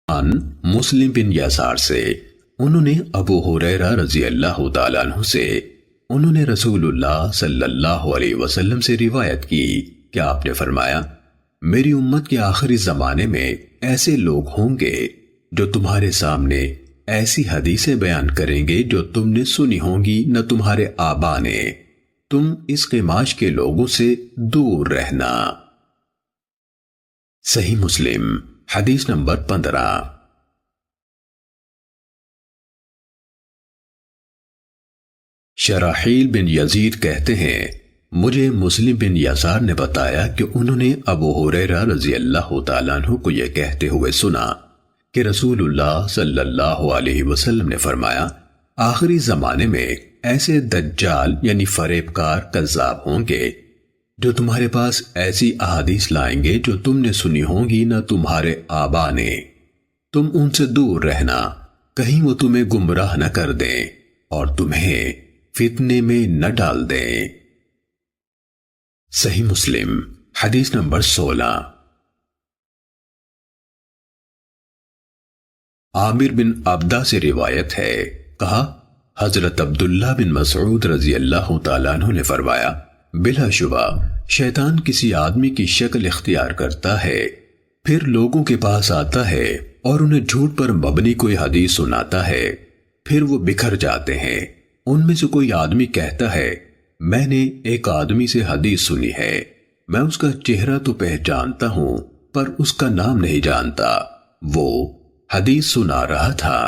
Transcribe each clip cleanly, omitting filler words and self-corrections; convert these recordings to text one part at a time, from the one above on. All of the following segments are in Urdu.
عن مسلم بن یسار سے، انہوں نے ابو ہریرہ رضی اللہ تعالیٰ عنہ سے، انہوں نے رسول اللہ صلی اللہ علیہ وسلم سے روایت کی کہ آپ نے فرمایا، میری امت کے آخری زمانے میں ایسے لوگ ہوں گے جو تمہارے سامنے ایسی حدیثیں بیان کریں گے جو تم نے سنی ہوں گی نہ تمہارے آبا نے، تم اس قماش کے لوگوں سے دور رہنا۔ صحیح مسلم حدیث نمبر 15۔ شراحیل بن یزید کہتے ہیں، مجھے مسلم بن یسار نے بتایا کہ انہوں نے ابو ہریرہ رضی اللہ تعالیٰ عنہ کو یہ کہتے ہوئے سنا کہ رسول اللہ صلی اللہ علیہ وسلم نے فرمایا، آخری زمانے میں ایسے دجال یعنی فریب کار کذاب ہوں گے جو تمہارے پاس ایسی احادیث لائیں گے جو تم نے سنی ہوں گی نہ تمہارے آبا نے، تم ان سے دور رہنا، کہیں وہ تمہیں گمراہ نہ کر دیں اور تمہیں فتنے میں نہ ڈال دیں۔ صحیح مسلم حدیث نمبر 16۔ عامر بن عبدہ سے روایت ہے، کہا حضرت عبداللہ بن مسعود رضی اللہ تعالیٰ عنہ نے فرمایا، بلا شبہ شیطان کسی آدمی کی شکل اختیار کرتا ہے، پھر لوگوں کے پاس آتا ہے اور انہیں جھوٹ پر مبنی کوئی حدیث سناتا ہے، پھر وہ بکھر جاتے ہیں۔ ان میں سے کوئی آدمی کہتا ہے، میں نے ایک آدمی سے حدیث سنی ہے، میں اس کا چہرہ تو پہچانتا ہوں پر اس کا نام نہیں جانتا، وہ حدیث سنا رہا تھا۔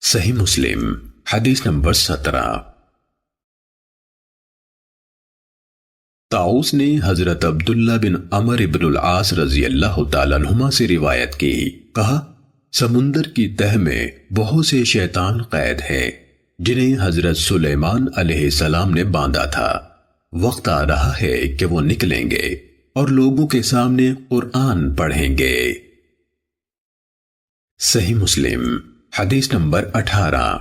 صحیح مسلم حدیث نمبر 17۔ طاؤس نے حضرت عبداللہ بن عمر بن العاص رضی اللہ تعالیٰ عنہما سے روایت کی، کہا سمندر کی تہ میں بہت سے شیطان قید ہیں جنہیں حضرت سلیمان علیہ السلام نے باندھا تھا، وقت آ رہا ہے کہ وہ نکلیں گے اور لوگوں کے سامنے قرآن پڑھیں گے۔ صحیح مسلم حدیث نمبر 18۔